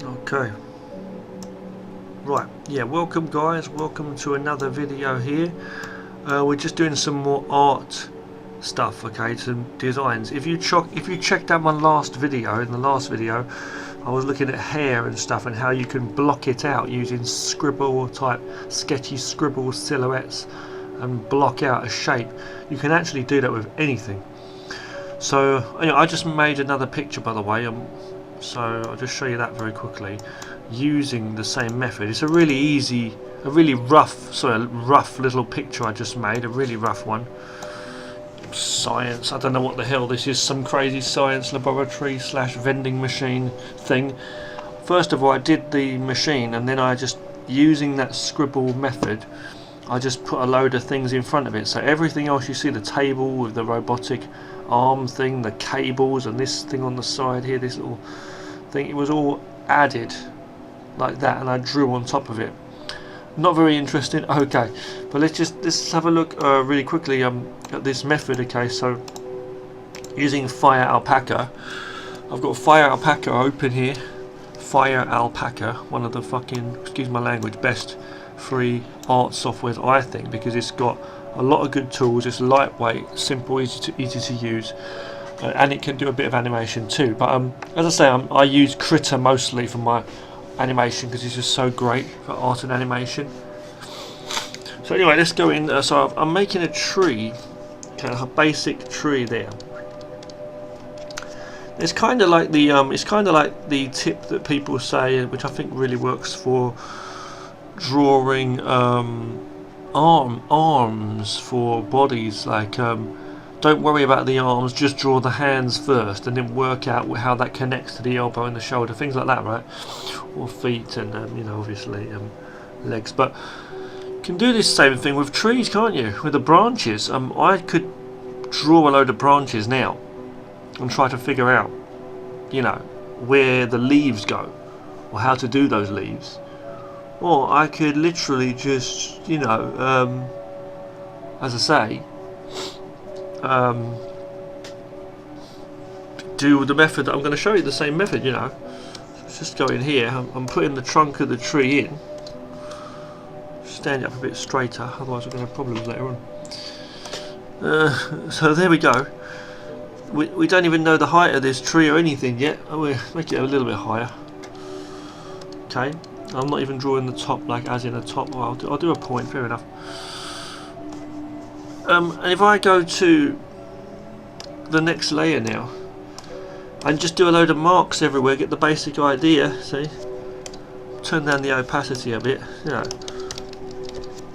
Okay. Right. Yeah. Welcome, guys. Welcome to another video here. We're just doing some more art stuff. Okay, some designs. If you checked out my last video, in the last video, I was looking at hair and stuff and how you can block it out using scribble type sketchy scribble silhouettes and block out a shape. You can actually do that with anything. So anyway, I just made another picture, by the way. So I'll just show you that very quickly using the same method. It's a really easy, a really rough little picture I just made, a really rough one. Science, I don't know what the hell this is, some crazy science laboratory / vending machine thing. First of all, I did the machine, and then I just, using that scribble method, I just put a load of things in front of it. So everything else you see, the table with the robotic arm thing, the cables, and this thing on the side here, this little thing, it was all added like that, and I drew on top of it. Not very interesting. Okay, but let's have a look really quickly at this method. Okay, so using Fire Alpaca, I've got Fire Alpaca open here. Fire Alpaca, one of the fucking, excuse my language, best free art softwares, I think, because it's got a lot of good tools. It's lightweight, simple, easy to use, and it can do a bit of animation too. But as I say, I use Critter mostly for my animation because it's just so great for art and animation. So anyway, let's go in. So I'm making a tree, kind of a basic tree there. It's kind of like the tip that people say, which I think really works for drawing arms for bodies. Like don't worry about the arms, just draw the hands first, and then work out how that connects to the elbow and the shoulder, things like that, right? Or feet, and you know, obviously legs. But you can do this same thing with trees, can't you? With the branches. I could draw a load of branches now and try to figure out, you know, where the leaves go or how to do those leaves. Or I could literally just, you know, as I say, do the method that I'm going to show you, the same method, you know. Let's just go in here. I'm putting the trunk of the tree in. Stand it up a bit straighter, otherwise we're going to have problems later on. So there we go. We don't even know the height of this tree or anything yet. We'll make it a little bit higher. Okay. I'm not even drawing the top, like as in a top. Well, I'll do a point, fair enough. And if I go to the next layer now and just do a load of marks everywhere, get the basic idea, see? Turn down the opacity a bit, you know.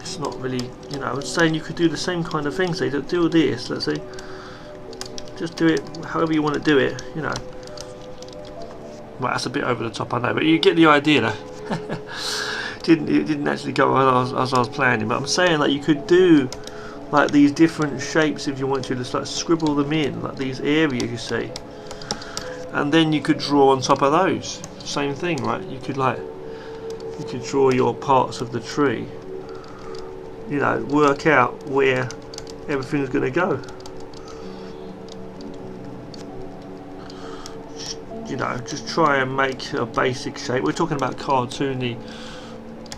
It's not really, you know, I was saying you could do the same kind of thing, say, do this, let's see. Just do it however you want to do it, you know. Right, that's a bit over the top, I know, but you get the idea though. It didn't actually go as I was planning, but I'm saying that you could do like these different shapes if you want to, just like scribble them in, like these areas you see, and then you could draw on top of those. Same thing, right? You could draw your parts of the tree, you know, work out where everything's going to go. You know, just try and make a basic shape. We're talking about cartoony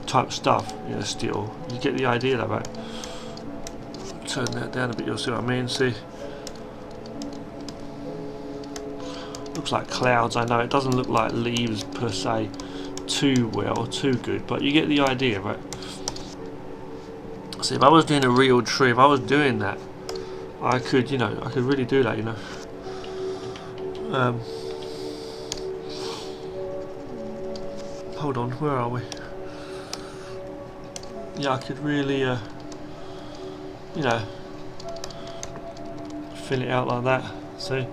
type stuff, you know, still. You get the idea though, right? Turn that down a bit, you'll see what I mean. See? Looks like clouds, I know. It doesn't look like leaves per se too well, or too good, but you get the idea, right? See, if I was doing a real tree, if I was doing that, I could, you know, I could really do that, you know. Hold on, where are we? Yeah, I could really, you know, fill it out like that, see?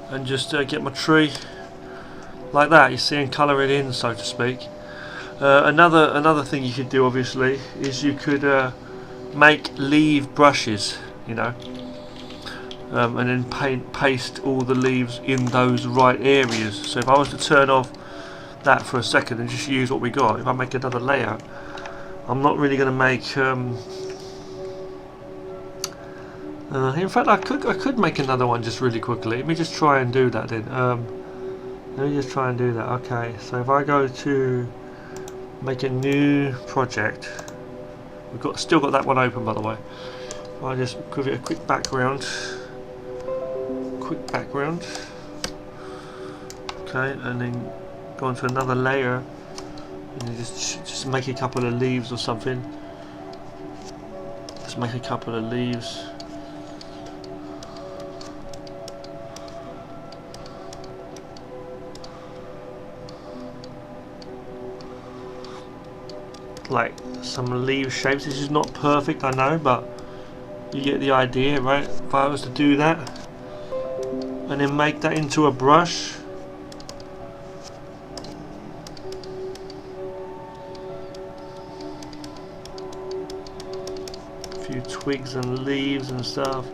And just get my tree like that, you see, and colour it in, so to speak. Another thing you could do, obviously, is you could make leaf brushes, you know, and then paste all the leaves in those right areas. So if I was to turn off that for a second and just use what we got, if I make another layer, I'm not really going to make in fact I could make another one just really quickly. Let me just try and do that then. Let me just try and do that. Okay, so if I go to make a new project, we've still got that one open, by the way. I'll just give it a quick background. Okay, and then go onto another layer, and you just make a couple of leaves or something. Just make a couple of leaves. Like some leaf shapes. This is not perfect, I know, but you get the idea, right? If I was to do that and then make that into a brush, a few twigs and leaves and stuff,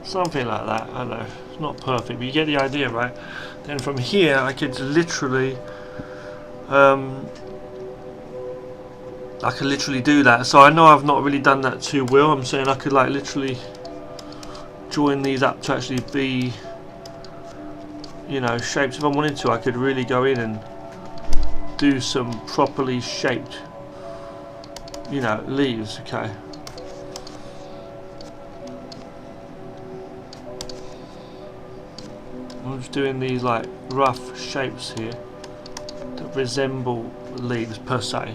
something like that. I know it's not perfect, but you get the idea, right? Then from here I could literally do that. So I know I've not really done that too well. I'm saying I could like literally join these up to actually be, you know, shapes. If I wanted to, I could really go in and do some properly shaped, you know, leaves. Okay. I'm just doing these like rough shapes here that resemble leaves per se,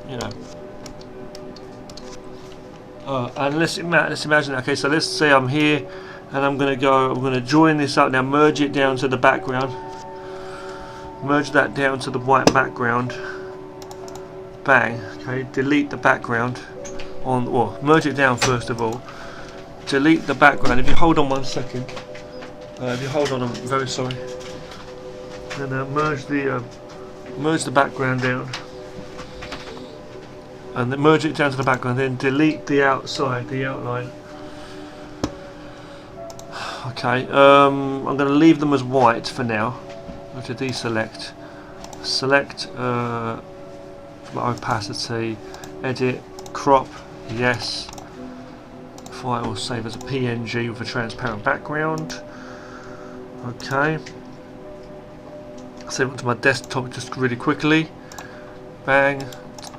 you know. And let's imagine. Okay, so let's say I'm here, and I'm going to join this up now. Merge it down to the background. Merge that down to the white background. Bang. Okay, delete the background. Merge it down first of all. Delete the background. If you hold on 1 second. If you hold on, I'm very sorry. And merge the background down, and then merge it down to the background. Then delete the outside, the outline. Okay, I'm going to leave them as white for now. Go to deselect, select opacity, edit, crop, yes. File save as a PNG with a transparent background. Okay. Save it to my desktop just really quickly. Bang.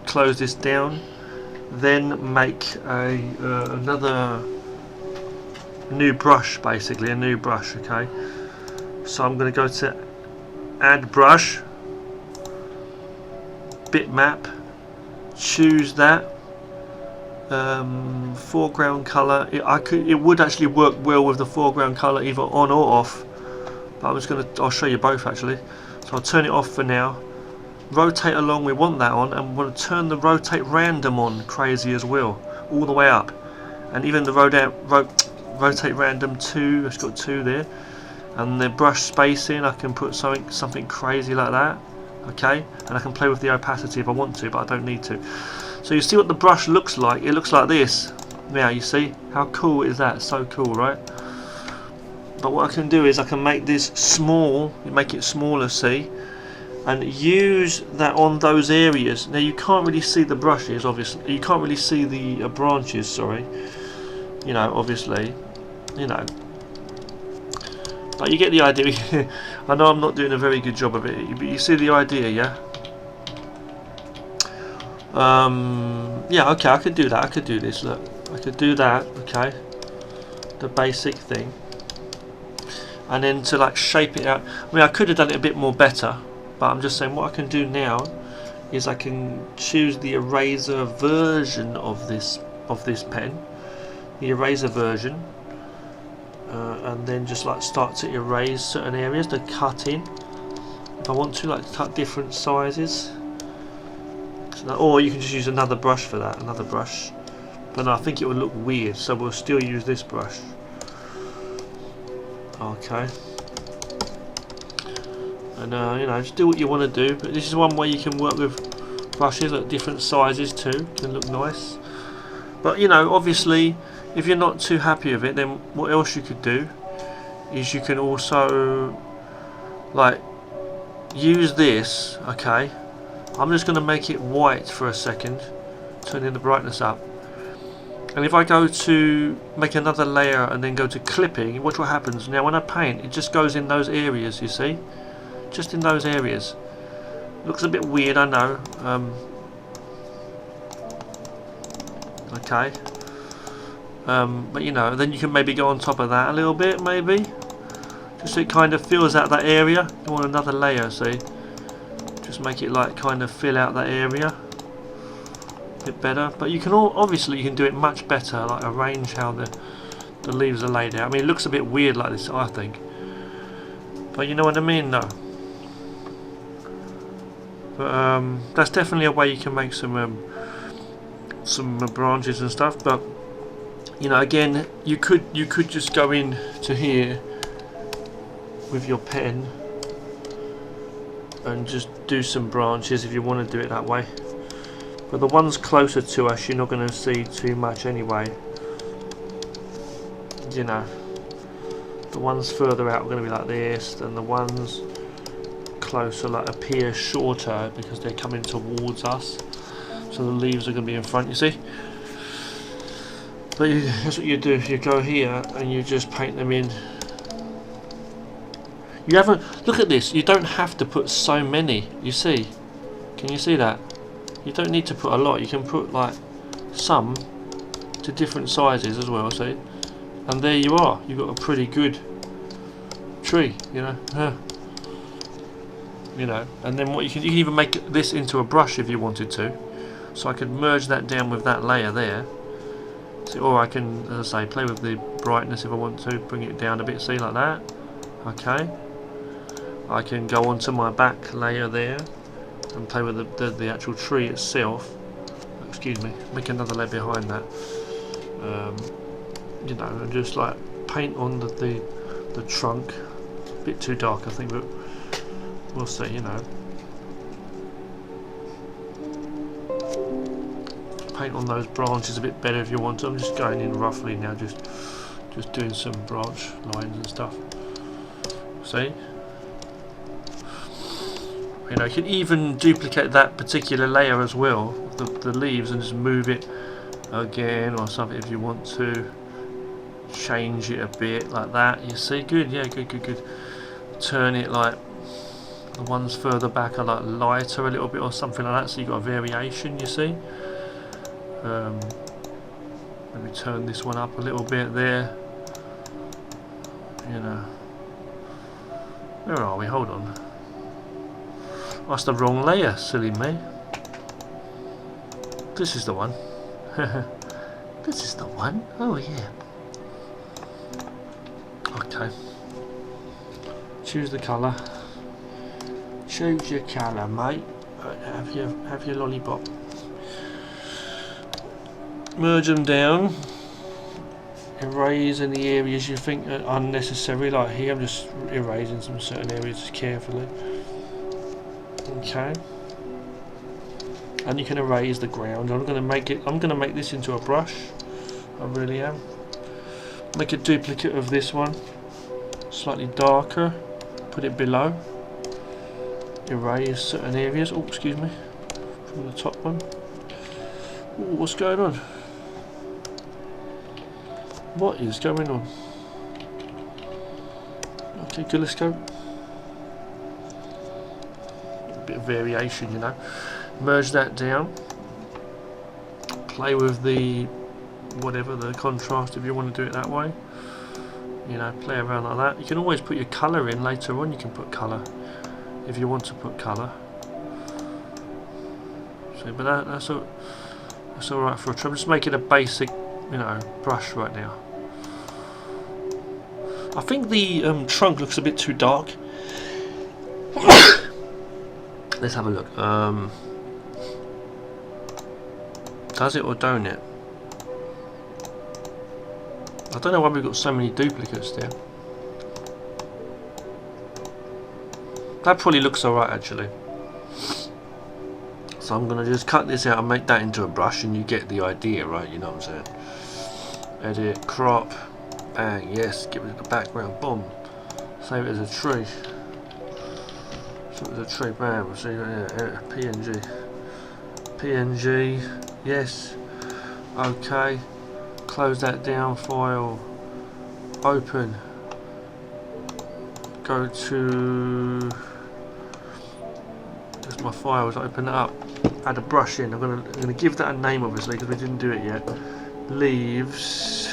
Close this down. Then make another new brush, basically a new brush. Okay. So I'm going to go to Add Brush, Bitmap, choose that. Foreground color. It would actually work well with the foreground color either on or off. But I'll show you both actually. So I'll turn it off for now. Rotate along, we want that on, and we want to turn the rotate random on crazy as well, all the way up. And even the rotate random 2, it's got 2 there. And the brush spacing, I can put something crazy like that. Okay, and I can play with the opacity if I want to, but I don't need to. So you see what the brush looks like? It looks like this. Now you see how cool is that? So cool, right? But what I can do is I can make this small, make it smaller, see, and use that on those areas. Now you can't really see the brushes, obviously. You can't really see the branches, sorry. You know, obviously, you know. But you get the idea. I know I'm not doing a very good job of it, but you see the idea, yeah? Yeah, okay, I could do that. I could do this, look. I could do that, okay. The basic thing. And then to like shape it out. I mean, I could have done it a bit more better, but I'm just saying what I can do now is I can choose the eraser version of this pen, the eraser version, and then just like start to erase certain areas to cut in. If I want to, like cut different sizes, or you can just use another brush for that, another brush. But no, I think it would look weird, so we'll still use this brush. Okay, and you know, just do what you want to do. But this is one way you can work with brushes at different sizes too. Can look nice. But you know, obviously, if you're not too happy with it, then what else you could do is you can also like use this. Okay, I'm just going to make it white for a second, turning the brightness up, And if I go to make another layer and then go to clipping, watch what happens. Now when I paint, it just goes in those areas, you see? Just in those areas. Looks a bit weird, I know. Okay. But you know, then you can maybe go on top of that a little bit, maybe. Just so it kind of fills out that area. You want another layer, see? Just make it like kind of fill out that area. Bit better, but you can obviously you can do it much better, like arrange how the leaves are laid out. I mean, it looks a bit weird like this, I think, but you know what I mean, though. But that's definitely a way you can make some branches and stuff. But you know, again, you could just go in to here with your pen and just do some branches if you want to do it that way. But the ones closer to us, you're not going to see too much anyway. You know, the ones further out are going to be like this, and the ones closer like appear shorter because they're coming towards us. So the leaves are going to be in front, you see. But that's what you do. You go here and you just paint them in. You haven't. Look at this. You don't have to put so many. You see? Can you see that? You don't need to put a lot. You can put like some to different sizes as well, see? And there you are. You've got a pretty good tree, you know. You know, and then what you can even make this into a brush if you wanted to. So I could merge that down with that layer there. See, or I can, as I say, play with the brightness if I want to, bring it down a bit, see, like that. Okay. I can go onto my back layer there and play with the actual tree itself. Excuse me, make another layer behind that. You know, and just like paint on the trunk. A bit too dark, I think, but we'll see. You know, paint on those branches a bit better if you want to. I'm just going in roughly now, just doing some branch lines and stuff. See. You know, you can even duplicate that particular layer as well, the leaves, and just move it again or something if you want to. Change it a bit like that. You see, good, yeah, good. Turn it like the ones further back are like lighter a little bit or something like that, so you've got a variation. You see. Let me turn this one up a little bit there. You know, where are we? Hold on. That's the wrong layer, silly me. This is the one. This is the one. Oh yeah. Okay. Choose the colour. Choose your colour, mate. Have your lollipop. Merge them down. Erase any areas you think are unnecessary, like here. I'm just erasing some certain areas carefully. Okay, and you can erase the ground. I'm going to make this into a brush. I really am. Make a duplicate of this one, slightly darker. Put it below. Erase certain areas. Oh, excuse me, from the top one. Ooh, what's going on? What is going on? Okay, good. Let's go. Bit of variation, you know. Merge that down. Play with the whatever the contrast if you want to do it that way. You know, play around like that. You can always put your colour in later on. You can put colour if you want to put colour. So, but that's all right for a try. I'm just making a basic, you know, brush right now. I think the trunk looks a bit too dark. Let's have a look. Does it or don't it? I don't know why we've got so many duplicates there. That probably looks alright actually. So I'm going to just cut this out and make that into a brush, and you get the idea, right? You know what I'm saying? Edit, crop, bang, yes, get rid of the background, boom. Save it as a tree. So it was a tree, bam, so PNG. PNG, yes, okay. close that down, file, open, go to just my files, open it up, add a brush in. I'm gonna give that a name obviously because we didn't do it yet. Leaves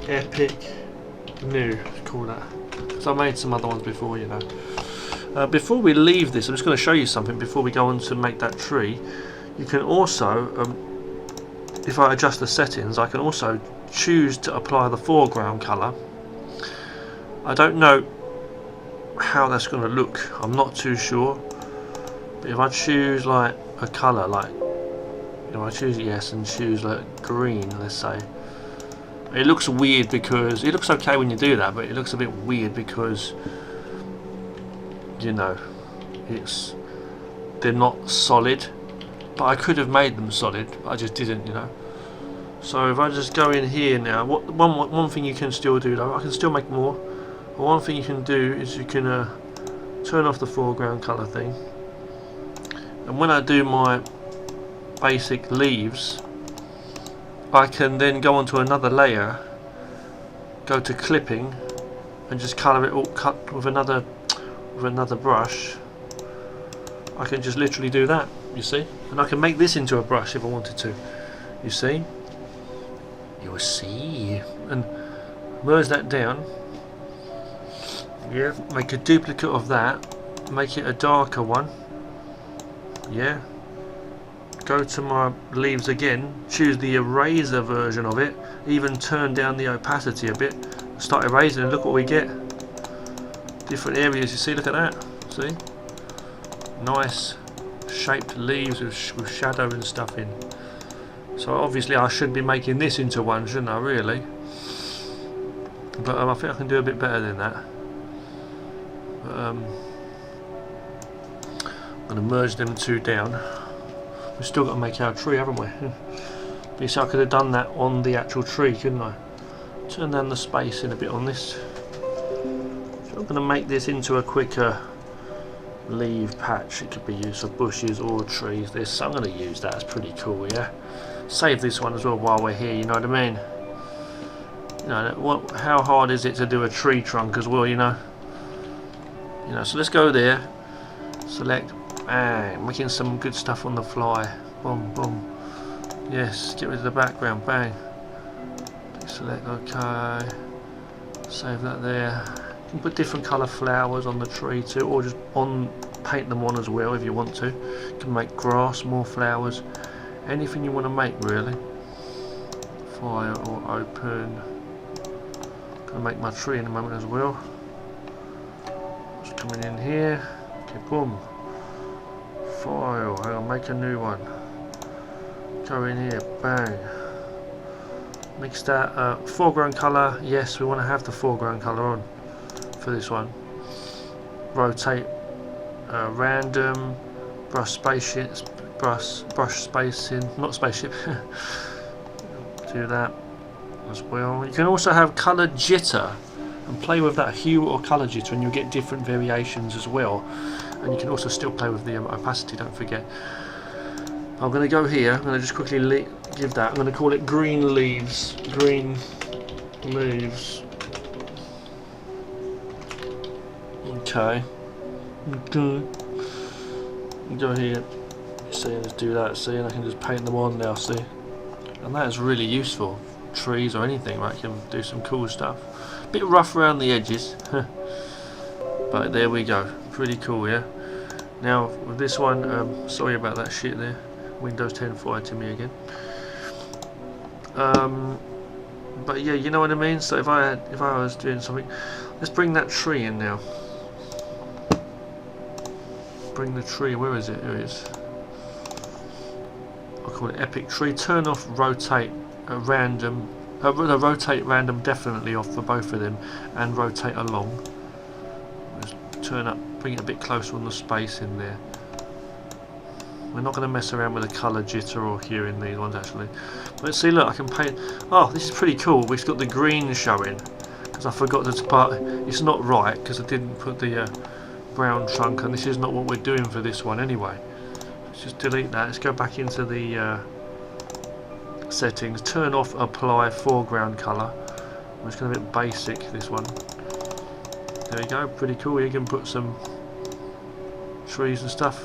epic new, call that, because I made some other ones before, you know. Before we leave this, I'm just going to show you something before we go on to make that tree. You can also, if I adjust the settings, I can also choose to apply the foreground colour. I don't know how that's going to look, I'm not too sure, but if I choose like a colour, like, you know, I choose yes and choose like green, let's say, it looks weird because it looks okay when you do that, but it looks a bit weird because, you know, they're not solid, but I could have made them solid, but I just didn't, you know. So if I just go in here now, one thing you can still do though, I can still make more, but one thing you can do is you can turn off the foreground colour thing, and when I do my basic leaves, I can then go onto another layer, go to clipping, and just colour it all, cut with another brush. I can just literally do that, you see, and I can make this into a brush if I wanted to, you see, and merge that down, yeah, make a duplicate of that, make it a darker one, yeah, go to my leaves again, choose the eraser version of it, even turn down the opacity a bit, start erasing, and look what we get. Different areas, you see, look at that, see? Nice shaped leaves with shadow and stuff in. So obviously I should be making this into one, shouldn't I, really? But I think I can do a bit better than that. But, I'm going to merge them two down. We've still got to make our tree, haven't we? But you see, I could have done that on the actual tree, couldn't I? Turn down the spacing a bit on this. So I'm going to make this into a quicker leaf patch. It could be used for bushes or trees. So I'm going to use that. It's pretty cool, yeah. Save this one as well while we're here, you know what I mean? You know, how hard is it to do a tree trunk as well, you know? You know, so let's go there. Select. Bang, making some good stuff on the fly. Boom, boom. Yes, get rid of the background. Bang. Select OK. Save that there. You can put different colour flowers on the tree too, or just paint them on as well if you want to. You can make grass, more flowers, anything you want to make really. File or open. Gonna make my tree in a moment as well. Just coming in here. Okay, boom. File, hang on, make a new one. Go in here, bang. Mix that foreground colour. Yes, we want to have the foreground colour on for this one. Rotate, random, brush spaceship, brush spacing, not spaceship. Do that as well. You can also have colour jitter and play with that hue or colour jitter, and you'll get different variations as well. And you can also still play with the opacity, don't forget. I'm going to go here, I'm going to just quickly give that, I'm going to call it green leaves. Green leaves. Okay. Go here. See, let's do that, see, and I can just paint them on now, see. And that is really useful. Trees or anything, right? You can do some cool stuff. Bit rough around the edges. But there we go. Pretty cool, yeah. Now with this one, sorry about that shit there. Windows 10 fired to me again. But yeah, you know what I mean. So if I was doing something, let's bring that tree in now. Bring the tree. Where is it? Here it is. I'll call it epic tree. Turn off rotate random. Rotate random definitely off for both of them, and rotate along. Just turn up, bring it a bit closer on the space in there. We're not going to mess around with the colour jitter or hue in these ones actually. But see, look, I can paint. Oh, this is pretty cool. We've got the green showing because I forgot this part. It's not right because I didn't put the brown trunk, and this is not what we're doing for this one anyway. let's just delete that. Let's go back into the settings, turn off apply foreground colour. I'm just going a bit basic this one. There we go, pretty cool. You can put some trees and stuff.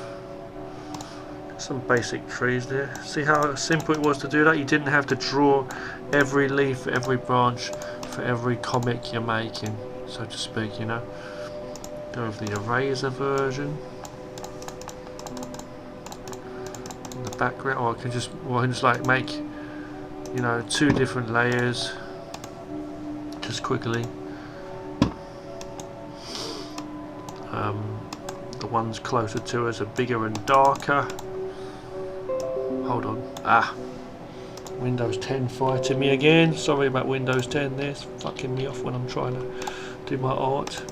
Some basic trees there. See how simple it was to do that? You didn't have to draw every leaf, every branch for every comic you're making, so to speak, you know. Go with the eraser version. In the background, or I can just like make, you know, 2 different layers just quickly. The ones closer to us are bigger and darker. Hold on. Windows 10 fighting me again. Sorry about Windows 10 there. It's fucking me off when I'm trying to do my art.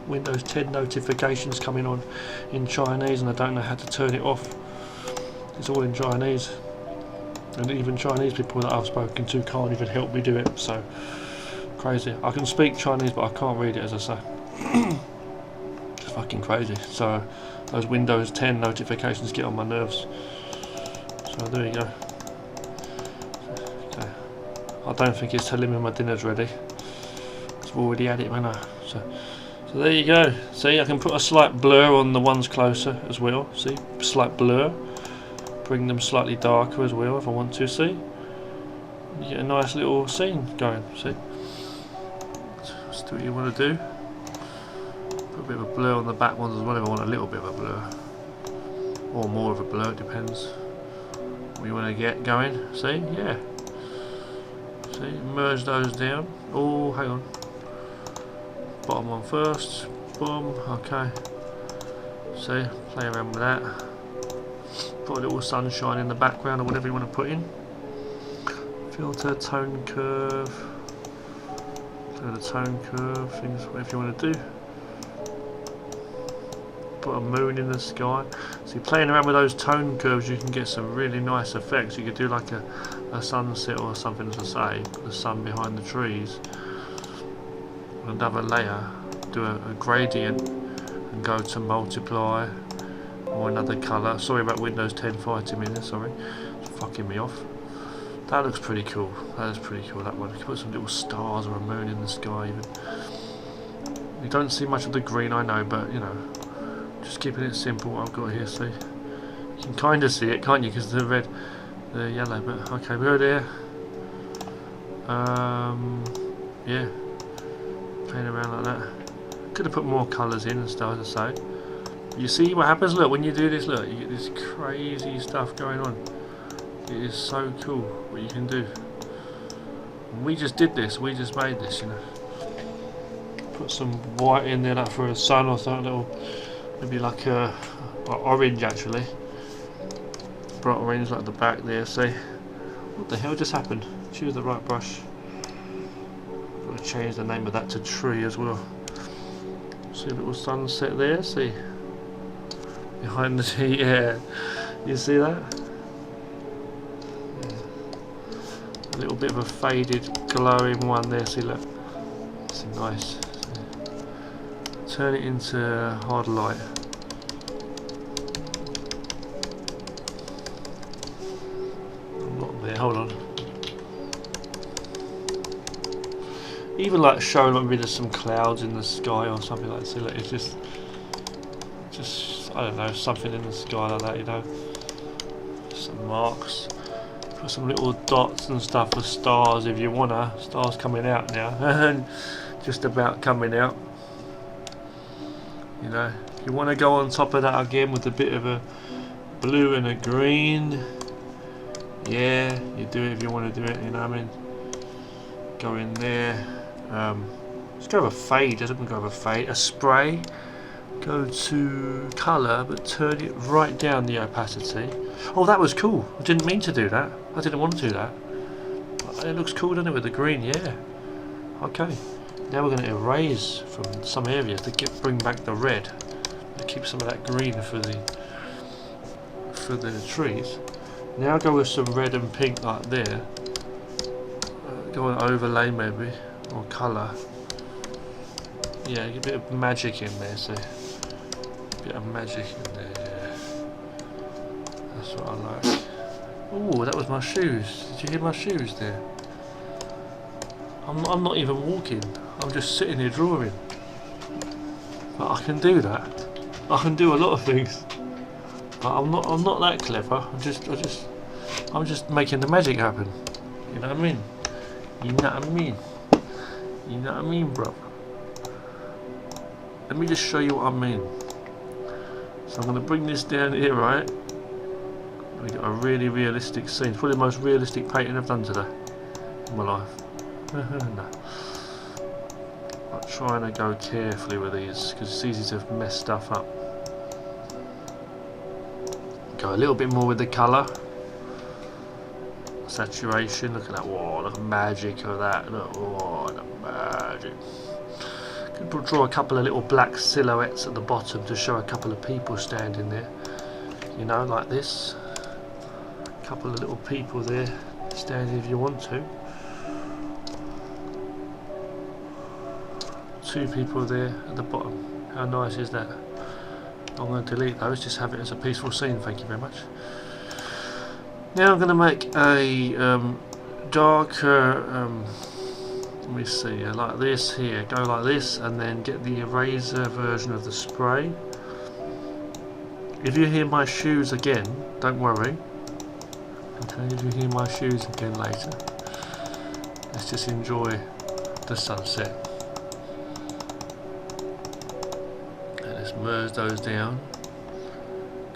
Windows 10 notifications coming on in Chinese and I don't know how to turn it off. It's all in Chinese. And even Chinese people that I've spoken to can't even help me do it. So, crazy. I can speak Chinese but I can't read it, as I say. It's fucking crazy. So, those Windows 10 notifications get on my nerves. So there you go. Okay. I don't think it's telling me my dinner's ready. I've already had it, man. So there you go. See, I can put a slight blur on the ones closer as well. See, slight blur. Bring them slightly darker as well if I want to. See, you get a nice little scene going. See, just do what you want to do. Put a bit of a blur on the back ones as well if I want a little bit of a blur, or more of a blur. It depends. We want to get going. See, yeah. See, merge those down. Oh, hang on. Bottom one first. Boom. Okay. See, play around with that. Put a little sunshine in the background or whatever you want to put in. Filter, tone curve. Do the tone curve things, whatever you want to do. Put a moon in the sky. So you're playing around with those tone curves, you can get some really nice effects. You could do like a sunset or something, as I say, put the sun behind the trees. Another layer, do a gradient and go to multiply or another colour. Sorry about Windows 10 fighting me there, sorry. It's fucking me off. That looks pretty cool. That is pretty cool, that one. You can put some little stars or a moon in the sky even. You don't see much of the green, I know, but you know, just keeping it simple. What I've got here, see, you can kind of see it, can't you? Because the red, the yellow. But okay, we go there. Yeah, playing around like that. Could have put more colours in and stuff, as I say. You see what happens? Look, when you do this, look, you get this crazy stuff going on. It is so cool what you can do. And we just did this. We just made this, you know. Put some white in there, like for a sun or something, little. Maybe like a orange actually. Bright orange like the back there, see? What the hell just happened? Choose the right brush. Got to change the name of that to tree as well. See a little sunset there, see? Behind the tree, yeah. You see that? Yeah. A little bit of a faded glowing one there, see, look. It's nice. Turn it into hard light. I'm not there, hold on. Even like showing maybe there's some clouds in the sky or something like that. See, look, it's just I don't know, something in the sky like that, you know. Some marks. Put some little dots and stuff for stars if you wanna. Stars coming out now. And just about coming out. You know, if you want to go on top of that again with a bit of a blue and a green, yeah, you do it if you want to do it, you know what I mean? Go in there, let's go with a fade, doesn't go with a fade, a spray, go to colour, but turn it right down the opacity. Oh, that was cool, I didn't mean to do that, I didn't want to do that. It looks cool, doesn't it, with the green, yeah. Okay. Now we're going to erase from some areas to bring back the red, to keep some of that green for the trees. Now go with some red and pink like there. Go on overlay maybe, or colour. Yeah, get a bit of magic in there, so a bit of magic in there. That's what I like. Oh, that was my shoes. Did you hear my shoes there? I'm not even walking. I'm just sitting here drawing. But I can do that. I can do a lot of things. But I'm not that clever. I'm just making the magic happen. You know what I mean? You know what I mean? You know what I mean, bro? Let me just show you what I mean. So I'm going to bring this down here, right? We got a really realistic scene. It's probably the most realistic painting I've done today in my life. No. I'm trying to go carefully with these because it's easy to mess stuff up. Go a little bit more with the colour. Saturation, look at that. Whoa, look at the magic of that. Look, whoa, the magic. Could draw a couple of little black silhouettes at the bottom to show a couple of people standing there. You know, like this. A couple of little people there standing if you want to. Two people there at the bottom. How nice is that? I'm going to delete those, just have it as a peaceful scene, thank you very much. Now I'm going to make a darker, let me see, like this here, go like this and then get the eraser version of the spray. If you hear my shoes again, don't worry. Okay, if you hear my shoes again later, let's just enjoy the sunset. Let's merge those down.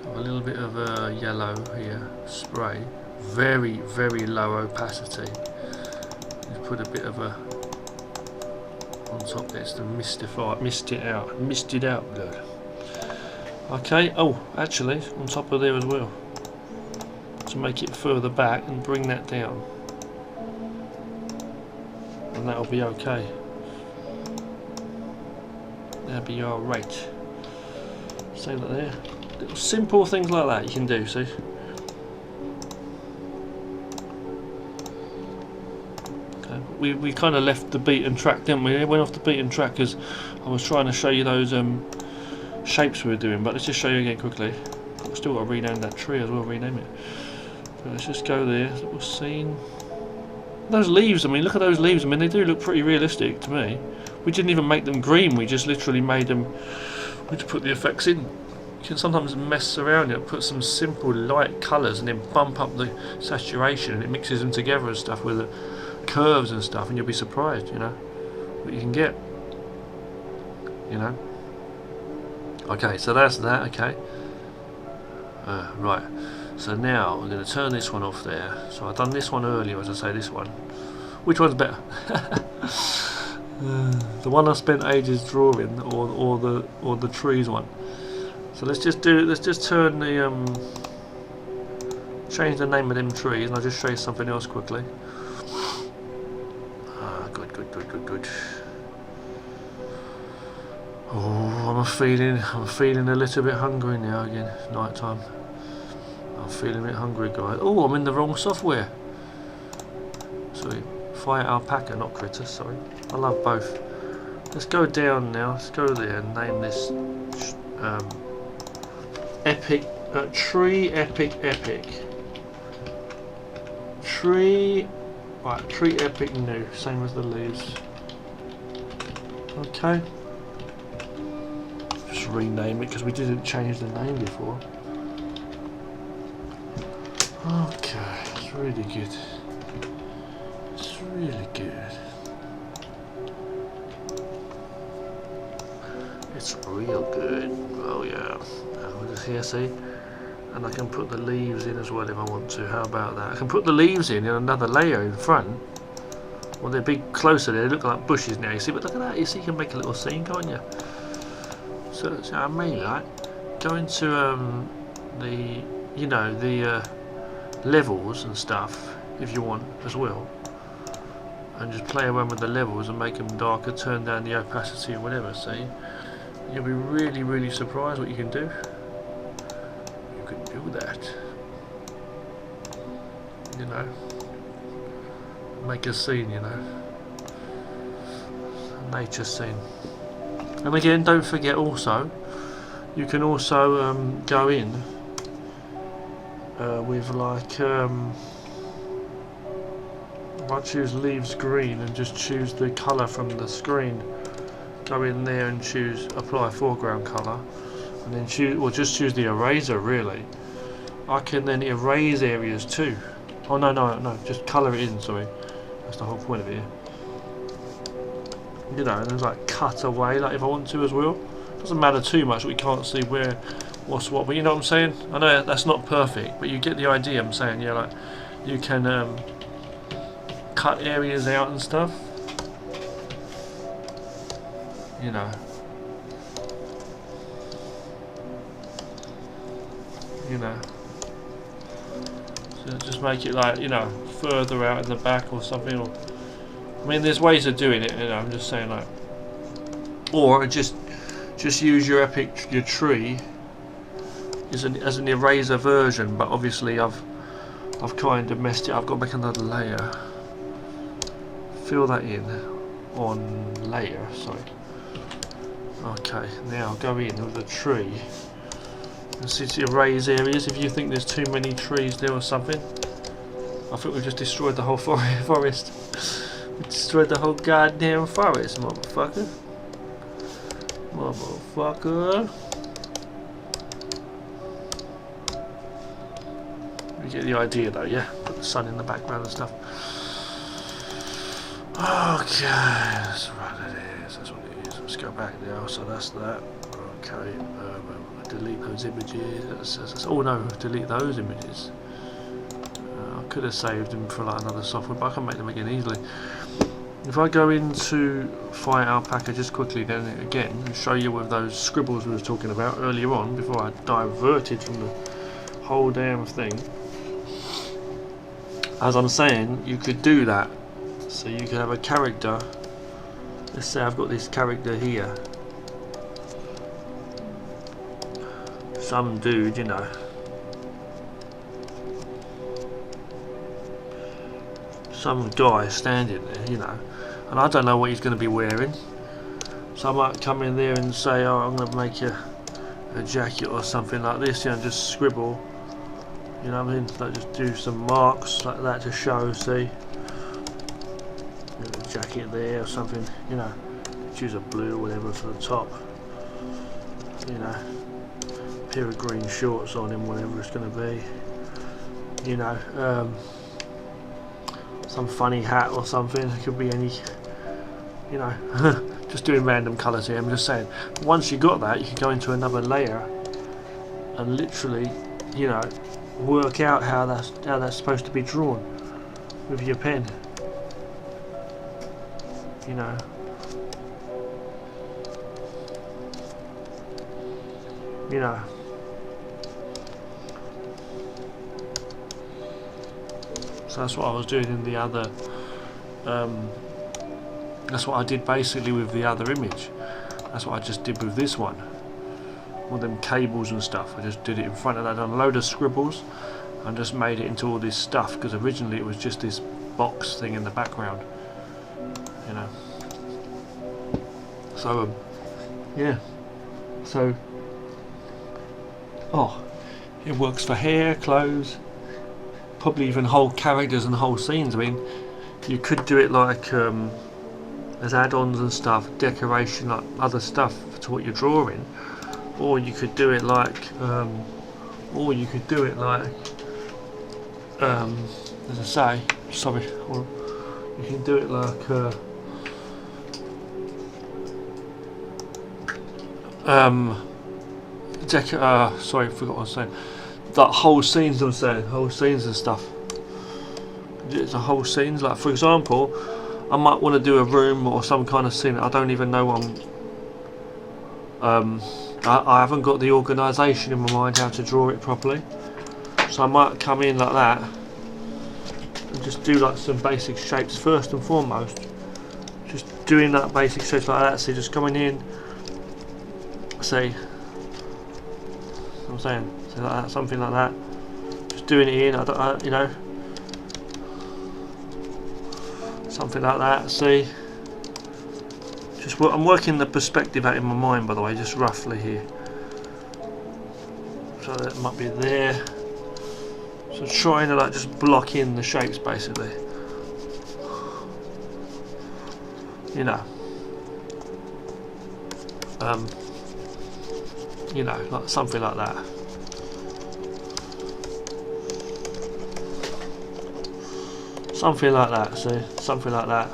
Got a little bit of yellow here, spray. Very, very low opacity. Just put a bit of a on top there to mystify, mist it out, blood. Okay. Oh, actually, on top of there as well. To make it further back and bring that down, and that'll be okay. That'll be alright. Save that there. Little simple things like that you can do, see? Okay. We kind of left the beaten track, didn't we? It went off the beaten track because I was trying to show you those shapes we were doing, but let's just show you again quickly. I've still got to rename that tree as well, rename it. But let's just go there, little scene. Those leaves, I mean, look at those leaves. I mean, they do look pretty realistic to me. We didn't even make them green, we just literally made them. We just put the effects in. You can sometimes mess around it, put some simple light colours and then bump up the saturation and it mixes them together and stuff with the curves and stuff, and you'll be surprised, you know, what you can get, you know. Okay, so that's that, okay. Right, so now I'm going to turn this one off there. So I've done this one earlier, as I say, this one. Which one's better? The one I spent ages drawing, or the trees one. So let's just turn the change the name of them trees, and I'll just show you something else quickly. Good. Oh, I'm feeling a little bit hungry now again. Night time. I'm feeling a bit hungry, guys. Oh, I'm in the wrong software. Sorry, fire alpaca, not critters. Sorry, I love both. Let's go down now. Let's go there and name this epic tree. Tree. Right, tree epic new, same as the leaves. Okay. Just rename it because we didn't change the name before. Okay, it's really good. It's really good. It's real good. Oh yeah. I'll just here, see? And I can put the leaves in as well if I want to. How about that? I can put the leaves in another layer in front. Well, they're big closer. They look like bushes now, you see. But look at that. You see, you can make a little scene, can't you? So I mean, like, go into the, you know, the levels and stuff if you want as well, and just play around with the levels and make them darker. Turn down the opacity or whatever. See, you'll be really, really surprised what you can do. Do that, you know, make a scene, you know, a nature scene. And again, don't forget also, you can also go in with like if I choose leaves green and just choose the colour from the screen, go in there and choose apply foreground colour, and then choose, or just choose the eraser really. I can then erase areas too. Oh no, just colour it in, sorry. That's the whole point of it. You know, and then like cut away like if I want to as well. Doesn't matter too much, we can't see where what's what, but you know what I'm saying? I know that's not perfect, but you get the idea. I'm saying, yeah, like you can cut areas out and stuff, you know. So just make it like, you know, further out in the back or something. Or I mean, there's ways of doing it. You know, I'm just saying like, or just use your tree as an eraser version. But obviously, I've kind of messed it up. I've got to make another layer. Fill that in on layer. Sorry. Okay, now go in with the tree. And see to erase areas if you think there's too many trees there or something. I think we've just destroyed the whole forest. We destroyed the whole goddamn forest, motherfucker. Motherfucker. You get the idea though, yeah? Put the sun in the background and stuff. Okay, that's what it is. That's what it is. Let's go back now. So that's that. Okay. Delete those images. Oh no, delete those images. I could have saved them for like another software, but I can make them again easily. If I go into Fire Alpaca just quickly then again and show you with those scribbles we were talking about earlier on before I diverted from the whole damn thing. As I'm saying, you could do that. So you could have a character. Let's say I've got this character here. Some dude, you know. Some guy standing there, you know. And I don't know what he's going to be wearing. So I might come in there and say, oh, I'm going to make a jacket or something like this, you know, just scribble. You know what I mean? Like just do some marks like that to show, see. A jacket there or something, you know. Choose a blue or whatever for the top. You know. Pair of green shorts on him, whatever it's going to be, you know, some funny hat or something. It could be any, you know, just doing random colours here. I'm just saying, once you got that, you can go into another layer and literally, you know, work out how that's supposed to be drawn with your pen, you know. You know. So that's what I was doing in the other, that's what I did basically with the other image. That's what I just did with this one. All them cables and stuff, I just did it in front of that, done a load of scribbles and just made it into all this stuff, because originally it was just this box thing in the background, you know. So yeah, so it works for hair, clothes, probably even whole characters and whole scenes. I mean, you could do it like as add-ons and stuff, decoration, like other stuff to what you're drawing, or you could do it like, as I say, sorry, or you can do it like sorry, I forgot what I was saying. Like whole scenes, I'm saying, whole scenes and stuff. It's a whole scenes. Like for example, I might want to do a room or some kind of scene. I don't even know I haven't got the organisation in my mind how to draw it properly. So I might come in like that and just do like some basic shapes first and foremost. Just doing that basic shapes like that. So just coming in, say, I'm saying, so like that, something like that. Just doing it in, you know, something like that. See, just I'm working the perspective out in my mind, by the way, just roughly here. So that might be there. So trying to like just block in the shapes basically. You know. You know, like something like that. Something like that, see? Something like that.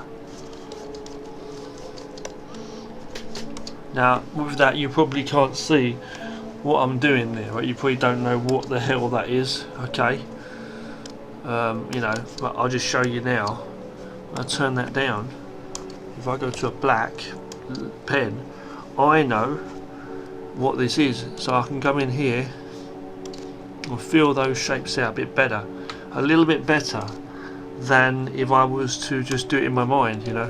Now, with that, you probably can't see what I'm doing there, right? You probably don't know what the hell that is, okay? You know, but I'll just show you now. I'll turn that down. If I go to a black pen, I know what this is, so I can come in here and feel those shapes out a bit better, a little bit better than if I was to just do it in my mind, you know.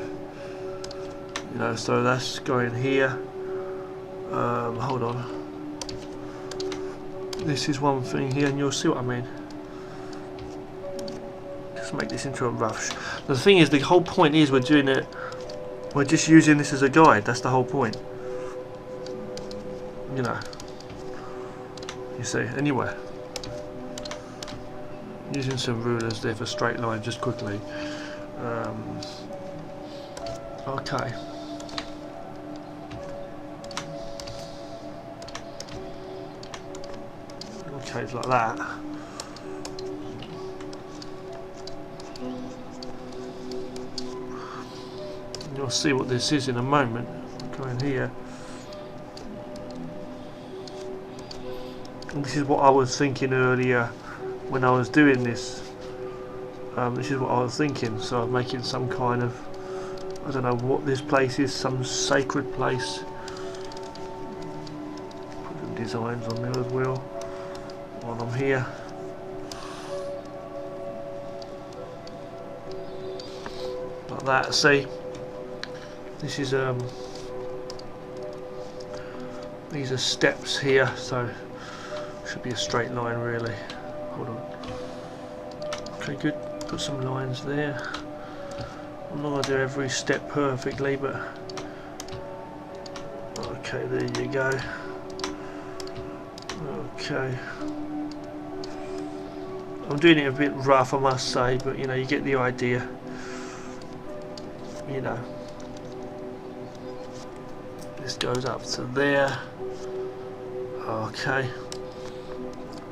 So that's going here. Hold on. This is one thing here, and you'll see what I mean. Just make this into a rush. The thing is, the whole point is we're doing it. We're just using this as a guide. That's the whole point. You know. You see, anyway. Using some rulers there for straight line, just quickly. Okay. Okay, it's like that. You'll see what this is in a moment. Go in here. And this is what I was thinking earlier when I was doing this. This is what I was thinking. So I'm making some kind of, I don't know what this place is, some sacred place. Put some designs on there as well while I'm here. Like that, see? This is these are steps here, so should be a straight line really. Hold on. Okay, good. Put some lines there. I'm not going to do every step perfectly, but okay, there you go. Okay. I'm doing it a bit rough, I must say, but you know, you get the idea. You know. This goes up to there. Okay.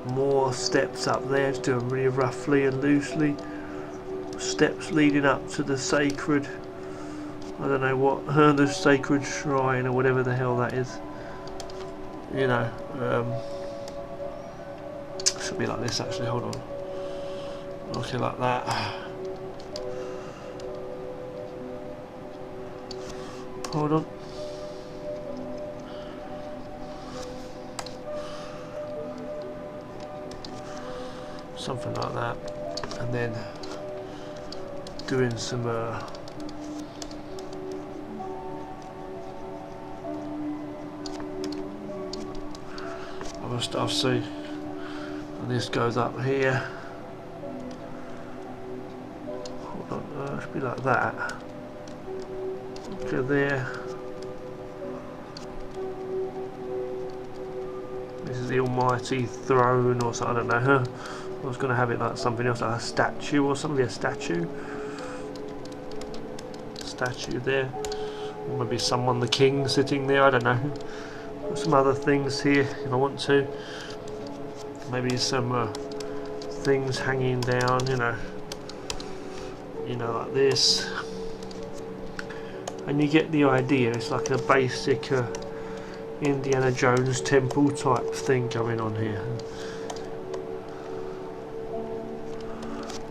More steps up there, just doing really roughly and loosely. Steps leading up to the sacred, I don't know what, the sacred shrine or whatever the hell that is. You know, should be like this actually, hold on. Okay, like that. Hold on. Something like that. And then doing some other stuff, see, and this goes up here. Hold on, it should be like that. Okay, there. This is the almighty throne or something, I don't know, huh? I was going to have it like something else, like a statue or something, a statue there, or maybe someone, the king sitting there, I don't know. Put some other things here if I want to, maybe some things hanging down, you know, like this, and you get the idea. It's like a basic Indiana Jones temple type thing going on here.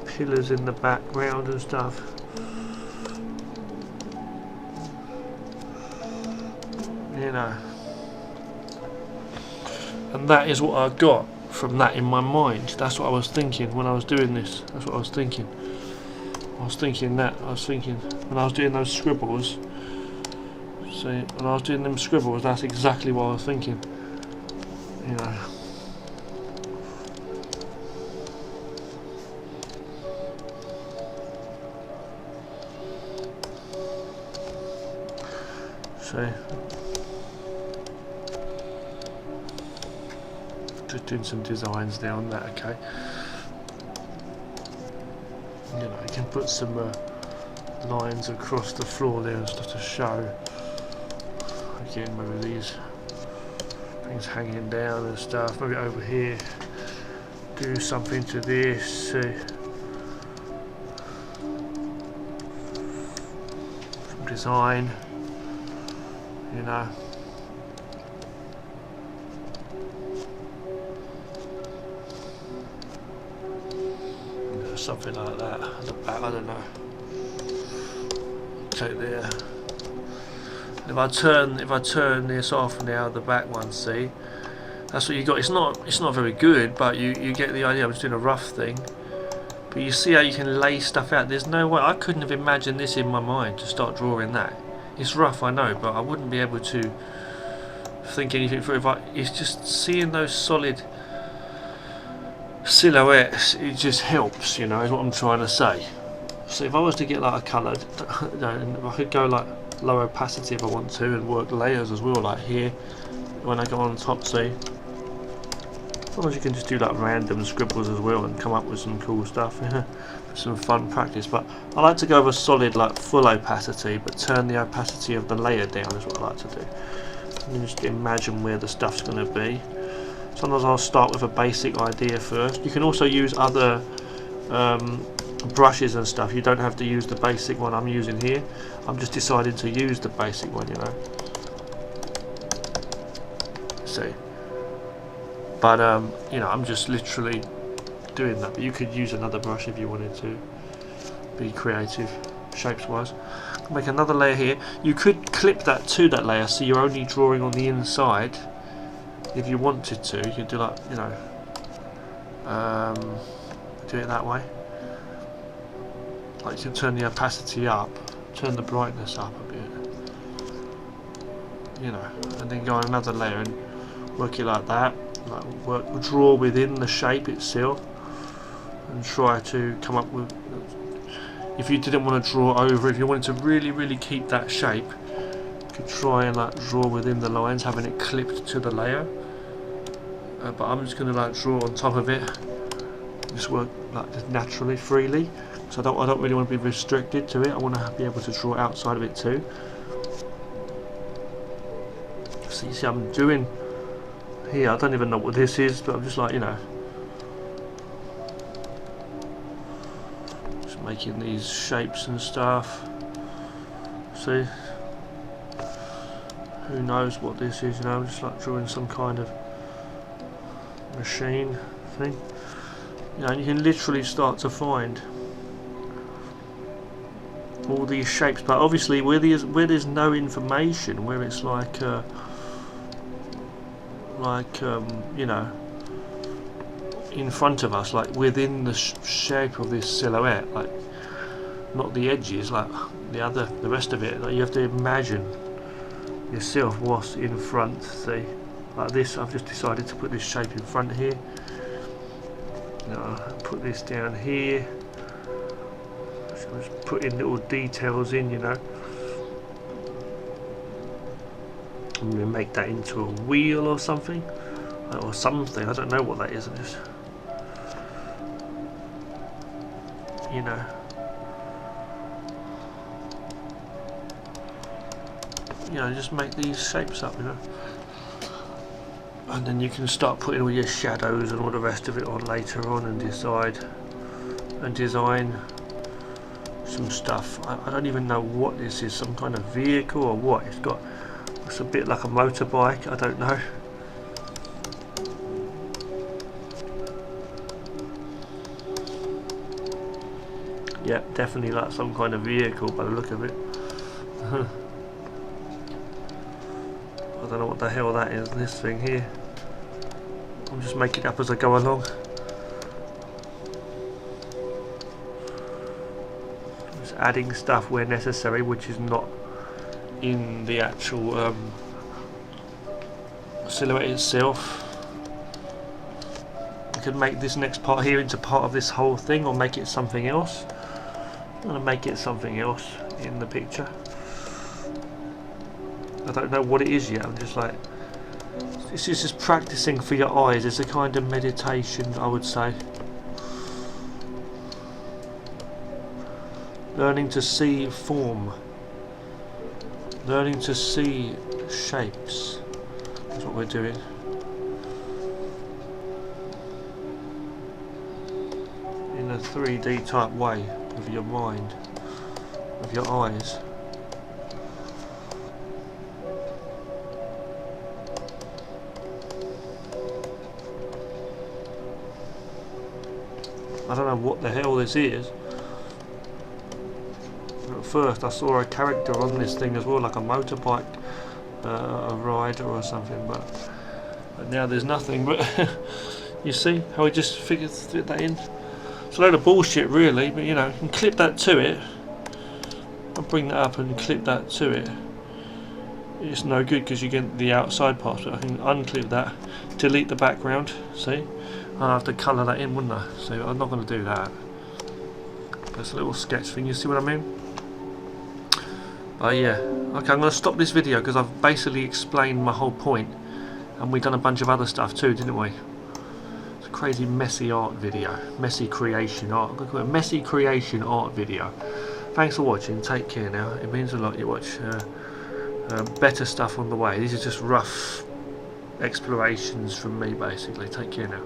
Pillars in the background and stuff. You know, and that is what I got from that in my mind. That's what I was thinking when I was doing this. That's what I was thinking. I was thinking when I was doing those scribbles. See, when I was doing them scribbles, that's exactly what I was thinking. You know. So just doing some designs there on that, okay. You know, you can put some lines across the floor there and stuff to show. Again, maybe these things hanging down and stuff. Maybe over here, do something to this. Some design. You know. Something like that at the back, I don't know. Take there. If I turn this off now, the back one, see, that's what you got. It's not very good, but you get the idea. I'm just doing a rough thing, but you see how you can lay stuff out. There's no way I couldn't have imagined this in my mind to start drawing that. It's rough, I know, but I wouldn't be able to think anything through. It's just seeing those solid silhouettes, it just helps, you know, is what I'm trying to say. So if I was to get like a coloured, you know, I could go like low opacity if I want to, and work layers as well, like here when I go on top, see. Sometimes you can just do like random scribbles as well and come up with some cool stuff, some fun practice. But I like to go with a solid like full opacity, but turn the opacity of the layer down is what I like to do. And then just imagine where the stuff's going to be. Sometimes I'll start with a basic idea first. You can also use other brushes and stuff. You don't have to use the basic one I'm using here. I'm just deciding to use the basic one, you know. See. But you know, I'm just literally doing that. But you could use another brush if you wanted to be creative, shapes wise. Make another layer here. You could clip that to that layer, so you're only drawing on the inside. If you wanted to, you could do like, you know, do it that way. Like you can turn the opacity up, turn the brightness up a bit, you know, and then go on another layer and work it like that. Like draw within the shape itself, and try to come up with. If you didn't want to draw over, if you wanted to really keep that shape, you could try and like draw within the lines, having it clipped to the layer. But I'm just going to like draw on top of it, just work like just naturally, freely. So I don't really want to be restricted to it. I want to be able to draw outside of it too. So you see, I'm doing here. I don't even know what this is, but I'm just like, you know, just making these shapes and stuff. See, who knows what this is? You know, I'm just like drawing some kind of machine thing, you know, and you can literally start to find all these shapes. But obviously where there's no information, where it's like you know, in front of us, like within the shape of this silhouette, like not the edges, like the rest of it, like you have to imagine yourself what's in front. See, like this, I've just decided to put this shape in front here. You know, put this down here. So I'm just putting little details in, you know. I'm going to make that into a wheel or something. Or something, I don't know what that is. Just, you know. You know, just make these shapes up, you know. And then you can start putting all your shadows and all the rest of it on later on, and decide and design some stuff. I don't even know what this is, some kind of vehicle or what. It's a bit like a motorbike, I don't know. Yep, definitely like some kind of vehicle by the look of it. I don't know what the hell that is, this thing here. I'm just making it up as I go along. Just adding stuff where necessary, which is not in the actual silhouette itself. I could make this next part here into part of this whole thing, or make it something else. I'm going to make it something else in the picture. I don't know what it is yet. I'm just like, this is just practicing for your eyes. It's a kind of meditation, I would say. Learning to see form. Learning to see shapes. That's what we're doing. In a 3D type way, with your mind, with your eyes. I don't know what the hell this is. At first I saw a character on this thing as well, like a motorbike, a rider or something, but now there's nothing. But you see how I just fit that in? It's a load of bullshit really, but you know, you can clip that to it. I'll bring that up and clip that to it. It's no good because you get the outside part, but I can unclip that, delete the background, see? I'll have to colour that in, wouldn't I? So I'm not going to do that. That's a little sketch thing, you see what I mean? But yeah, okay, I'm going to stop this video because I've basically explained my whole point, and we've done a bunch of other stuff too, didn't we? It's a crazy messy art video, messy creation art. I'm going to call it a messy creation art video. Thanks for watching, take care now, it means a lot you watch. Better stuff on the way. These are just rough explorations from me basically. Take care now.